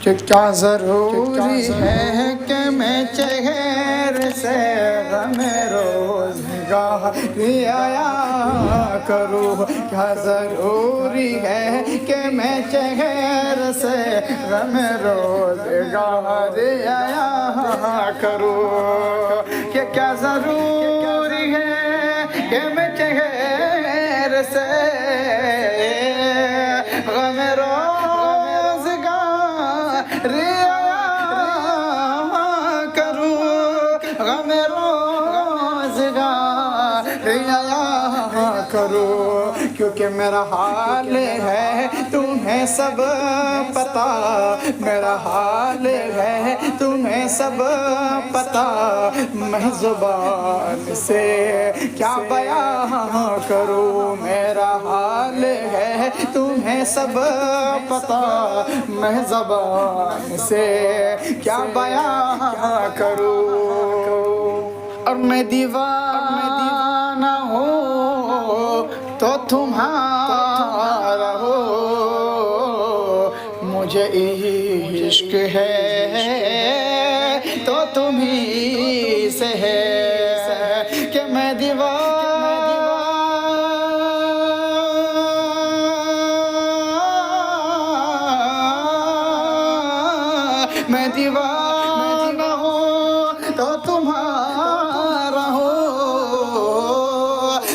کہ کیا ضروری ہے کہ میں چہرے سے غم روزگار آیا کروں، کیا ضروری ہے کہ میں چہرے سے غم روزگار آیا کروں، کہ کیا ضروری ہے کہ میں چہرے سے غم ریا کروں، غم روزگار ریا کروں، کیونکہ میرا حال ہے تمہیں سب پتا، میرا حال ہے تمہیں سب پتا، میں زبان سے کیا بیان کروں، میرا حال ہے تمہیں سب پتا، میں زبان سے کیا بیان کروں، اور میں دیوانہ ہوں تو تمہارا ہو، مجھے عشق ہے تو تمہیں سے ہے، کہ میں دیوانہ ہوں تو تمہارا ہو،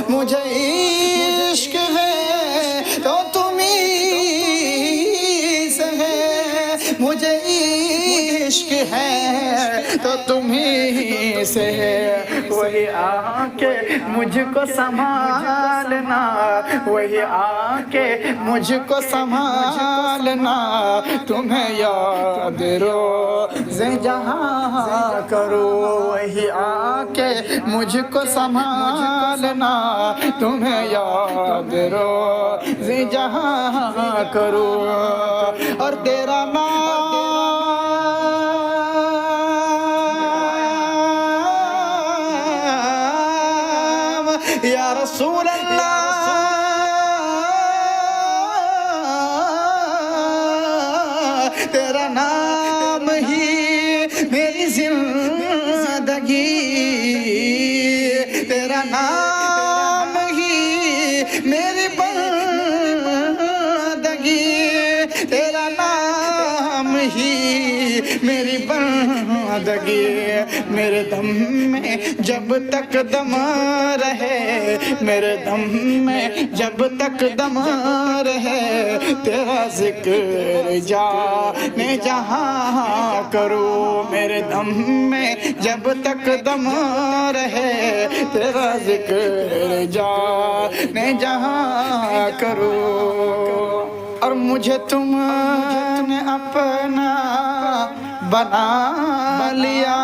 مجھے عشق ہے تو تمہیں سے ہے، مجھے عشق ہے تو تمہیں سے ہے، وہی آ کے مجھ کو سنبھالنا، وہی آ کے مجھ کو سنبھالنا، تمہیں یاد روز جہاں کروں، وہی آ کے مجھ کو سنبھالنا، تمہیں یاد روز جہاں کروں، اور تیرا نام یا رسول اللہ، تیرا نام ہی میری زندگی، تیرا نام ہی میری بندگی، تیرا نام ہی میری بندگی، میرے دم میں جب تک دم رہے، میرے دم میں جب تک دم رہے، تیرا ذکر جانے جہاں کروں، میرے دم میں جب تک دم رہے، تیرا ذکر جانے جہاں کروں، اور مجھے تم نے اپنا بنا لیا،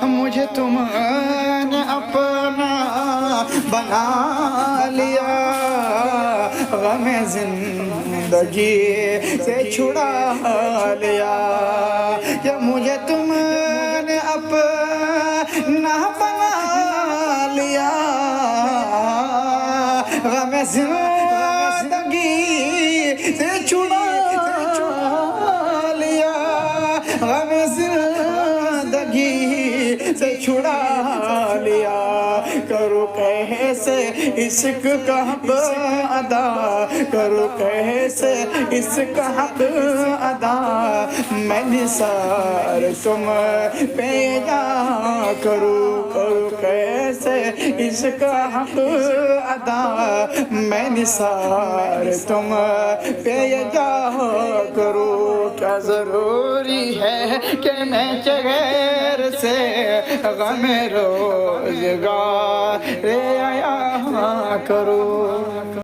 مجھے تم نے اپنا بنا لیا، غم زندگی سے چھڑا لیا، کہ مجھے تم نے اپنا بنا لیا، غم زندگی سے چھڑا لیا، غم زندگی سے چھڑا لیا، کرو کیسے عشق کا حق ادا، کرو کیسے عشق کا حق ادا، میں نثار تم پہ جا کروں، کرو کیسے عشق کا حق ادا، میں نثار تم پہ جا کروں، کیا ضروری ہے کہ میں چہر سے غم روزگار آیا کروں۔